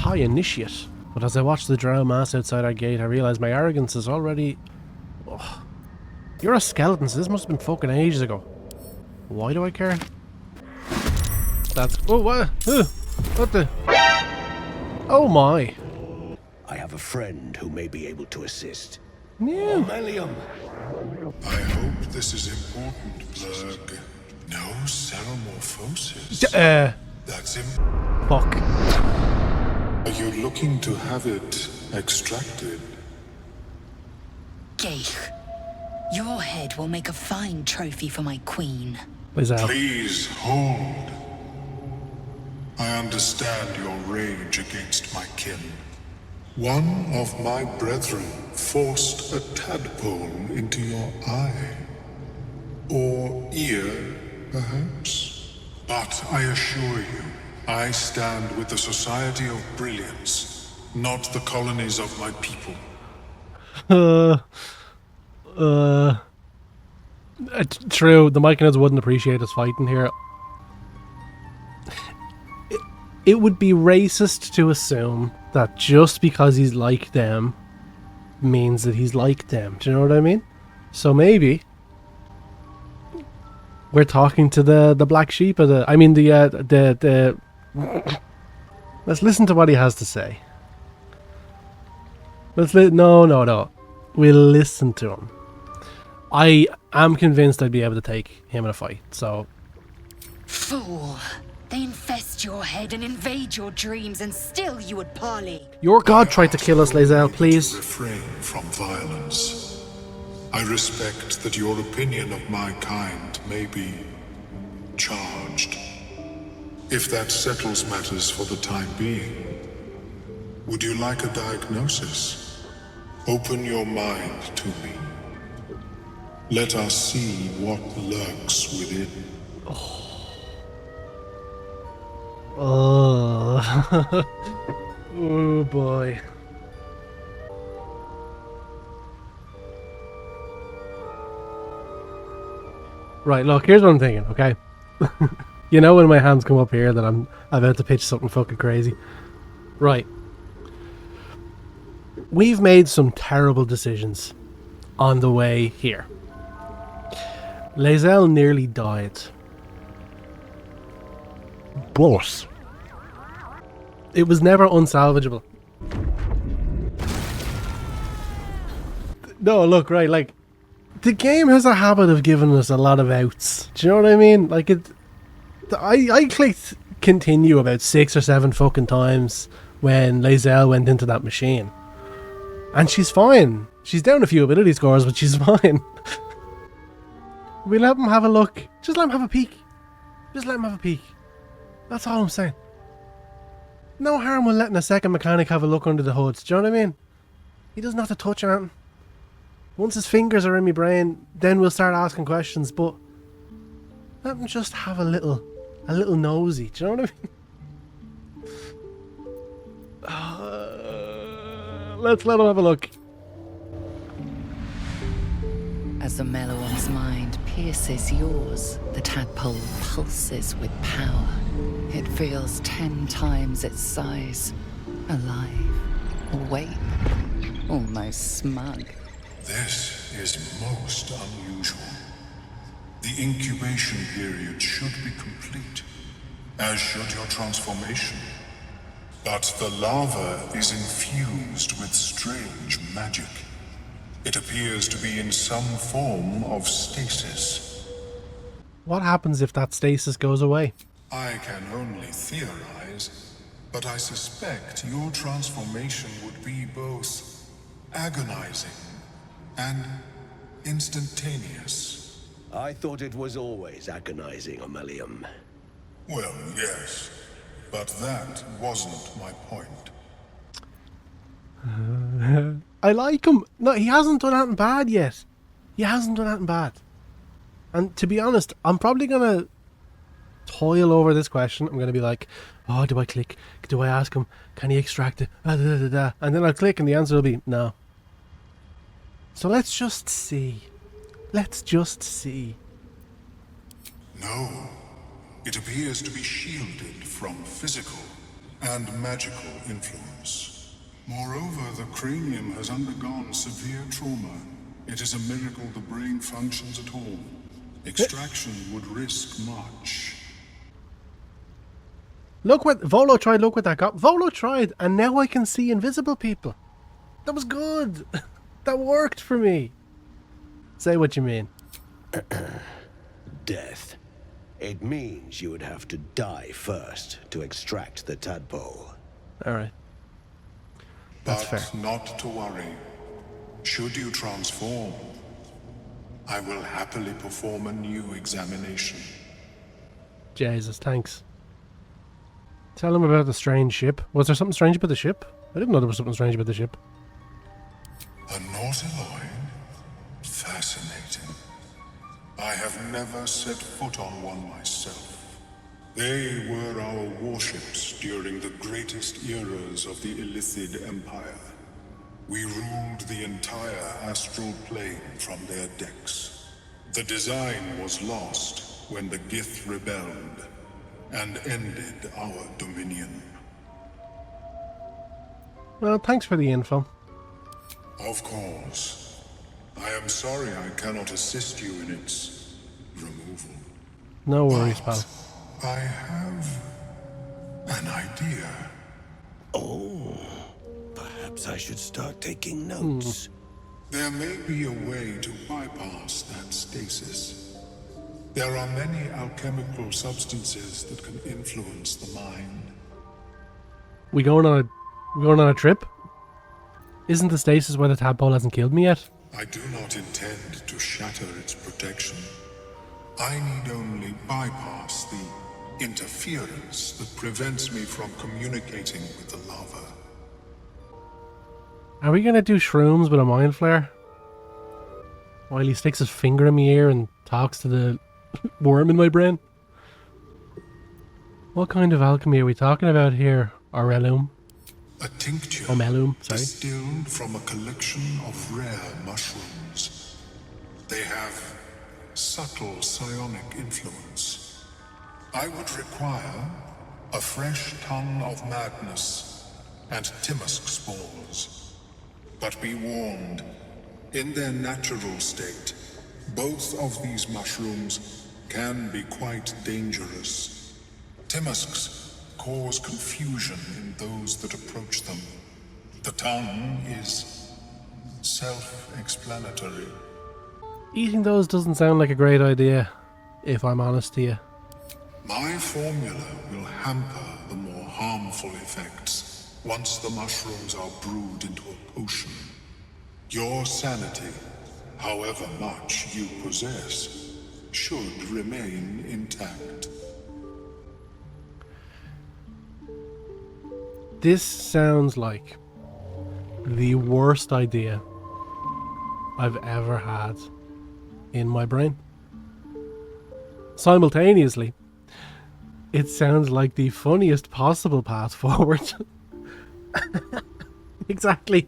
high initiate. But as I watch the drow mass outside our gate, I realize my arrogance is already... Oh. You're a skeleton, so this must have been fucking ages ago. Why do I care? That's... Oh, what? What the... Oh my. I have a friend who may be able to assist. Yeah. Melium. I hope this is important, Blurg. No ceremorphosis. That's Fuck. Are you looking to have it extracted? Geich, your head will make a fine trophy for my queen. lae'zel. Please hold. I understand your rage against my kin. One of my brethren forced a tadpole into your eye. Or ear, perhaps. But I assure you, I stand with the Society of Brilliance, not the colonies of my people. True, the Myconans wouldn't appreciate us fighting here. It would be racist to assume that just because he's like them means that he's like them. Do you know what I mean? So maybe we're talking to the black sheep of the... I mean the let's listen to what he has to say. No. We'll listen to him. I am convinced I'd be able to take him in a fight, so... Fool! They infest your head and invade your dreams, and still you would parley. Your god tried to kill us, lae'zel, please. Refrain from violence. I respect that your opinion of my kind may be charged. If that settles matters for the time being, would you like a diagnosis? Open your mind to me. Let us see what lurks within. Oh, oh boy. Right, look, here's what I'm thinking, okay? You know when my hands come up here that I'm about to pitch something fucking crazy? Right. We've made some terrible decisions on the way here. lae'zel nearly died. But it was never unsalvageable. No, look, right, like, the game has a habit of giving us a lot of outs. Do you know what I mean? Like, I clicked continue about 6 or 7 fucking times when lae'zel went into that machine. And she's fine. She's down a few ability scores, but she's fine. We let him have a look. Just let him have a peek. Just let him have a peek. That's all I'm saying. No harm with letting a second mechanic have a look under the hood. Do you know what I mean? He doesn't have to touch anything. Once his fingers are in my brain, then we'll start asking questions, but let him just have a little nosy. Do you know what I mean? Let's let him have a look. As the Meloam's mind pierces yours, the tadpole pulses with power. It feels 10 times its size. Alive, awake, almost smug. This is most unusual. The incubation period should be complete, as should your transformation. But the larva is infused with strange magic. It appears to be in some form of stasis. What happens if that stasis goes away? I can only theorize, but I suspect your transformation would be both agonizing and instantaneous. I thought it was always agonizing, Melium. Well, yes, but that wasn't my point. I like him. No, he hasn't done anything bad yet. He hasn't done anything bad. And to be honest, I'm probably going to toil over this question. I'm going to be like, oh, do I click? Do I ask him? Can he extract it? And then I'll click and the answer will be no. So let's just see. Let's just see. No. It appears to be shielded from physical and magical influence. Moreover, the cranium has undergone severe trauma. It is a miracle the brain functions at all. Extraction would risk much. Look what Volo tried. Look what that got. Volo tried, and now I can see invisible people. That was good. That worked for me. Say what you mean. Death. It means you would have to die first to extract the tadpole. Alright. That's But fair. not to worry. Should you transform, I will happily perform a new examination. Jesus, thanks. Tell him about the strange ship. Was there something strange about the ship? I didn't know there was something strange about the ship. A nautiloid? Fascinating. I have never set foot on one myself. They were our warships during the greatest eras of the Illithid Empire. We ruled the entire astral plane from their decks. The design was lost when the Gith rebelled and ended our dominion. Well, thanks for the info. Of course. I am sorry I cannot assist you in its removal. No worries, pal. I have an idea. Oh, perhaps I should start taking notes. There may be a way to bypass that stasis. There are many alchemical substances that can influence the mind. We going on a trip? Isn't the stasis where the tadpole hasn't killed me yet? I do not intend to shatter its protection. I need only bypass the interference that prevents me from communicating with the lava. Are we gonna do shrooms with a mind flare? While he sticks his finger in my ear and talks to the worm in my brain? What kind of alchemy are we talking about here, Aurelum? A tincture Omelum, sorry. distilled from a collection of rare mushrooms. They have subtle psionic influence. I would require a fresh tongue of madness and Timusk spores. But be warned, in their natural state, both of these mushrooms can be quite dangerous. Timusks cause confusion in those that approach them. The tongue is self-explanatory. Eating those doesn't sound like a great idea, if I'm honest to you. My formula will hamper the more harmful effects once the mushrooms are brewed into a potion. Your sanity, however much you possess, should remain intact. This sounds like the worst idea I've ever had in my brain. Simultaneously, it sounds like the funniest possible path forward. Exactly.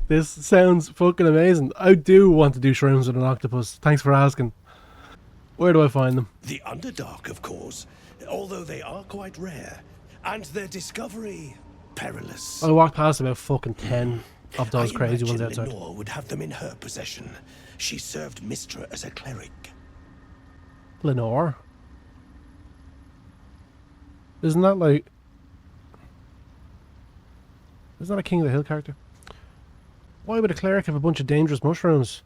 This sounds fucking amazing. I do want to do shrooms with an octopus. Thanks for asking. Where do I find them? The Underdark, of course, although they are quite rare, and their discovery perilous. I walked past about fucking 10 of those I crazy ones imagine outside. Lenore would have them in her possession. She served Mistra as a cleric. Lenore? Isn't that like... Isn't that a King of the Hill character? Why would a cleric have a bunch of dangerous mushrooms?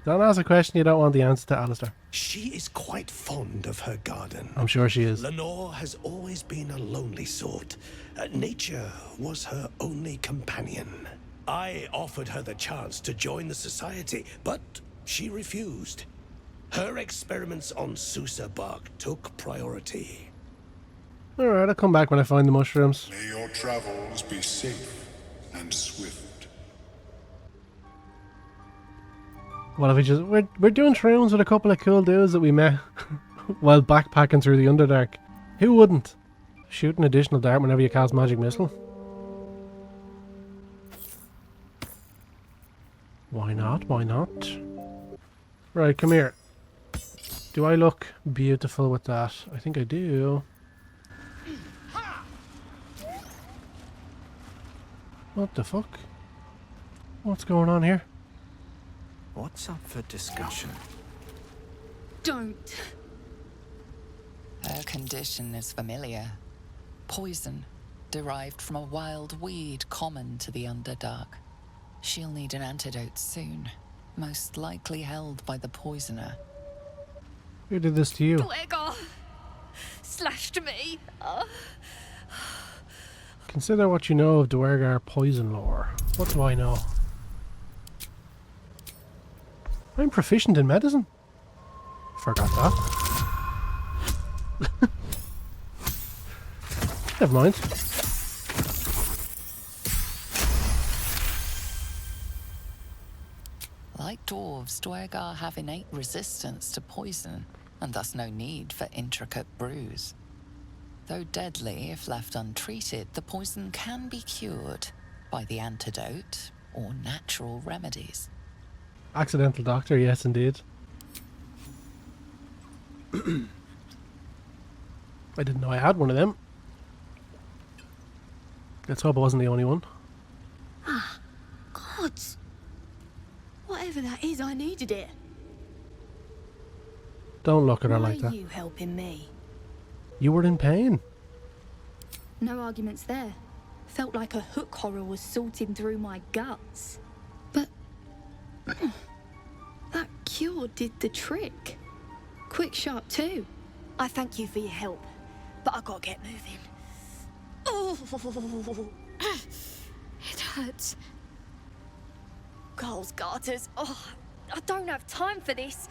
Don't ask a question you don't want the answer to, Alistair. She is quite fond of her garden. I'm sure she is. Lenore has always been a lonely sort. Nature was her only companion. I offered her the chance to join the society, but she refused. Her experiments on Susa bark took priority. Alright, I'll come back when I find the mushrooms. May your travels be safe and swift. What if we just... We're doing shrooms with a couple of cool dudes that we met while backpacking through the Underdark. Who wouldn't? Shoot an additional dart whenever you cast magic missile. Why not? Why not? Right, come here. Do I look beautiful with that? I think I do. What the fuck? What's going on here? What's up for discussion? Don't. Her condition is familiar. Poison, derived from a wild weed common to the Underdark. She'll need an antidote soon, most likely held by the poisoner. Who did this to you? Dwegar slashed me. Consider what you know of Dwergar poison lore. What do I know? I'm proficient in medicine. Forgot that. Never mind. Like dwarves, Dwergar have innate resistance to poison, and thus no need for intricate brews. Though deadly if left untreated, the poison can be cured by the antidote or natural remedies. Accidental doctor, yes indeed. I didn't know I had one of them. Let's hope I wasn't the only one. Gods. Whatever that is, I needed it. Don't look at her Why like that. are you helping me? You were in pain. No arguments there. Felt like a hook horror was sorting through my guts. But that cure did the trick. Quick, sharp too. I thank you for your help, but I gotta get moving. Oh, it hurts. Carl's garters. Oh, I don't have time for this.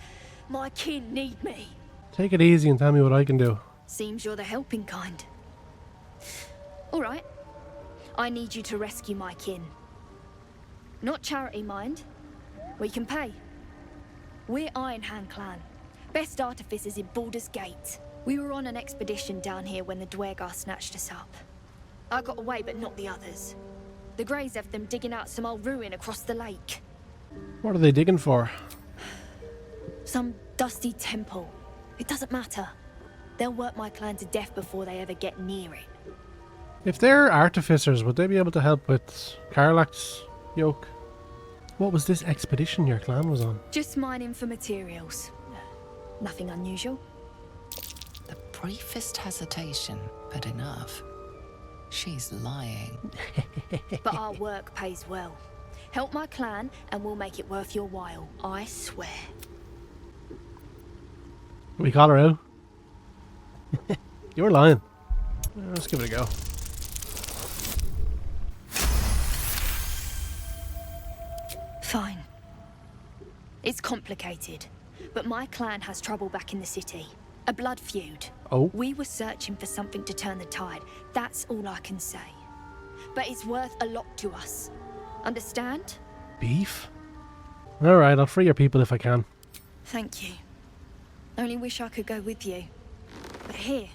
My kin need me. Take it easy and tell me what I can do. Seems you're the helping kind. All right. I need you to rescue my kin. Not charity, mind. We can pay. We're Iron Hand Clan. Best artificers in Baldur's Gate. We were on an expedition down here when the Dwergar snatched us up. I got away, but not the others. The Greys have them digging out some old ruin across the lake. What are they digging for? Some dusty temple. It doesn't matter. They'll work my clan to death before they ever get near it. If they're artificers, would they be able to help with Karlach's yoke? What was this expedition your clan was on? Just mining for materials. Nothing unusual. The briefest hesitation, but enough. She's lying. But our work pays well. Help my clan and we'll make it worth your while. I swear. We call her out. You were lying. Let's give it a go. Fine. It's complicated, but my clan has trouble back in the city. A blood feud. Oh. We were searching for something to turn the tide. That's all I can say. But it's worth a lot to us. Understand? Beef? Alright, I'll free your people if I can. Thank you. Only wish I could go with you. But here.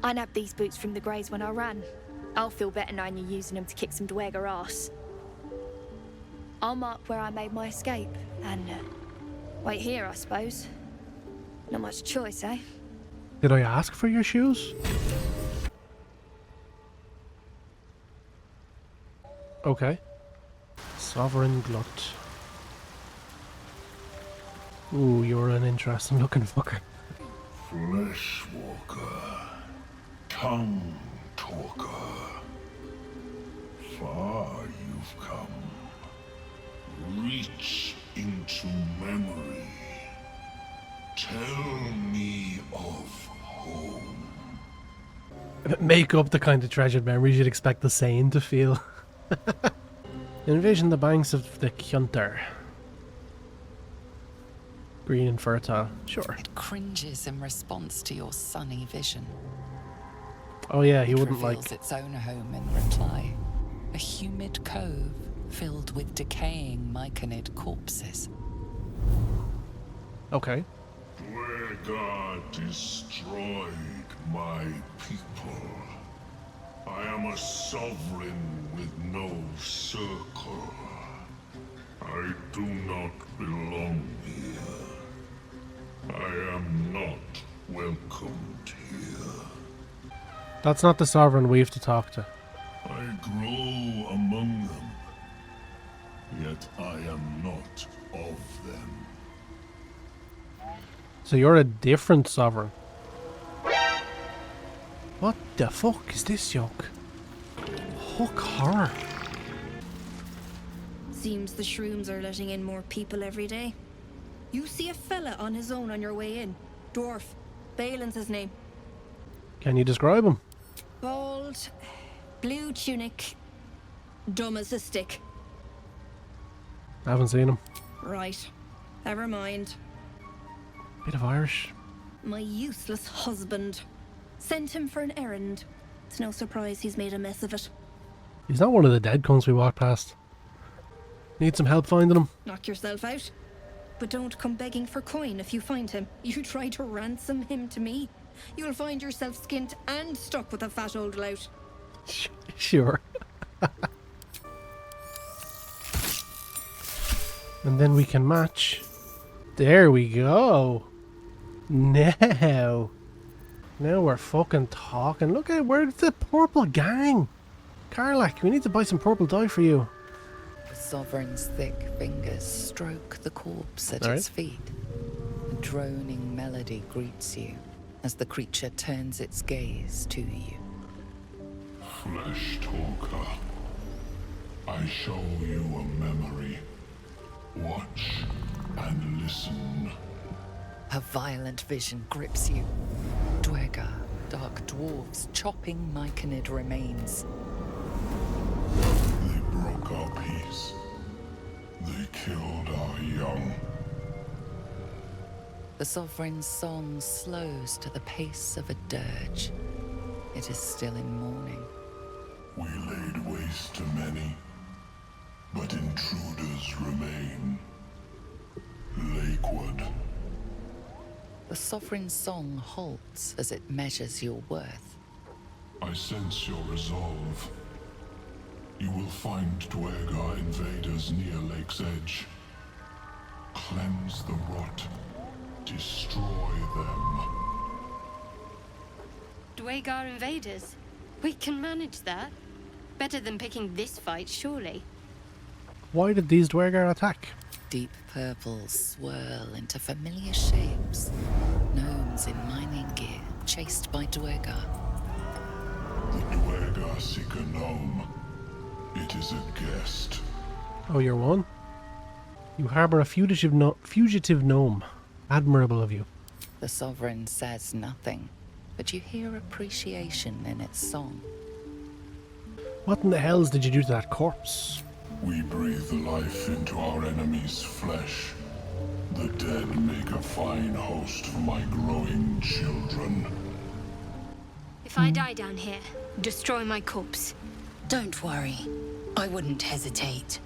I nabbed these boots from the Greys when I ran. I'll feel better knowing you're using them to kick some Dwergar ass. I'll mark where I made my escape, and wait here, I suppose. Not much choice, eh? Did I ask for your shoes? Okay. Sovereign Glut. Ooh, you're an interesting looking fucker. Fleshwalker, tongue talker. Far you've come. Reach into memory. Tell me of home. Make up the kind of treasured memories you'd expect the sane to feel. Envision the banks of the Kjunter. Green and fertile. Sure. It cringes in response to your sunny vision. Oh yeah, he It wouldn't reveals like... its own home in reply. A humid cove filled with decaying myconid corpses. Okay. Dwergar destroyed my people. I am a sovereign with no circle. I do not belong here. I am not welcomed here. That's not the sovereign we have to talk to. I grow among them, yet I am not of them. So you're a different sovereign. What the fuck is this yoke? Hook horror. Seems the shrooms are letting in more people every day. You see a fella on his own on your way in. Dwarf. Balin's his name. Can you describe him? Bald, blue tunic, dumb as a stick. I haven't seen him. Right. Never mind. Bit of Irish. My useless husband. Sent him for an errand. It's no surprise he's made a mess of it. He's not one of the dead cunts we walked past. Need some help finding him? Knock yourself out. But don't come begging for coin if you find him. You try to ransom him to me, you'll find yourself skint and stuck with a fat old lout. Sure. And then we can match. There we go. Now we're fucking talking. Look at where's the purple gang. Karlak, we need to buy some purple dye for you. The sovereign's thick fingers stroke the corpse at All its right. feet. A droning melody greets you as the creature turns its gaze to you. Flesh talker, I show you a memory. Watch and listen. A violent vision grips you. Dwergar, dark dwarves chopping myconid remains. They broke our peace. They killed our young. The sovereign's song slows to the pace of a dirge. It is still in mourning. We laid waste to many, but intruders remain. Lakewood. The sovereign's song halts as it measures your worth. I sense your resolve. You will find Dwergar invaders near Lake's edge. Cleanse the rot. Destroy them. Dwergar invaders? We can manage that. Better than picking this fight, surely. Why did these Dwergar attack? Deep purples swirl into familiar shapes. Gnomes in mining gear, chased by Dwergar. The Dwergar seek a gnome. It is a guest. Oh, you're one? You harbour a fugitive gnome. Admirable of you. The sovereign says nothing, but you hear appreciation in its song. What in the hells did you do to that corpse? We breathe life into our enemy's flesh. The dead make a fine host for my growing children. If I die down here, destroy my corpse. Don't worry. I wouldn't hesitate.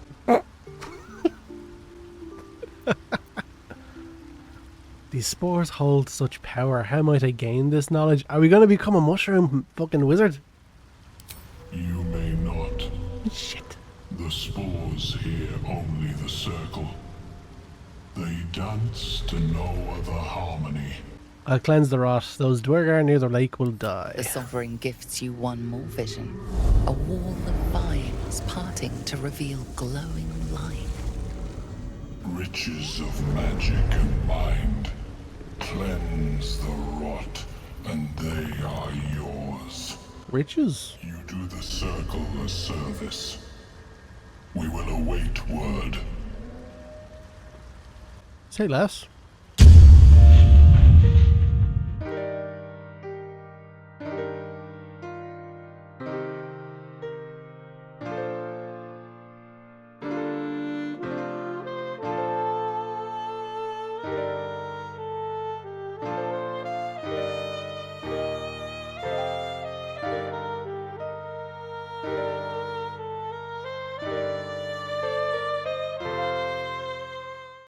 These spores hold such power. How might I gain this knowledge? Are we going to become a mushroom fucking wizard? You may not. Shit. The spores hear only the circle. They dance to no other harmony. I'll cleanse the rot. Those Dwergar near the lake will die. The sovereign gifts you one more vision. A wall of vines parting to reveal glowing light. Riches of magic and mind. Cleanse the rot, and they are yours. Riches? You do the circle a service. We will await word. Say less.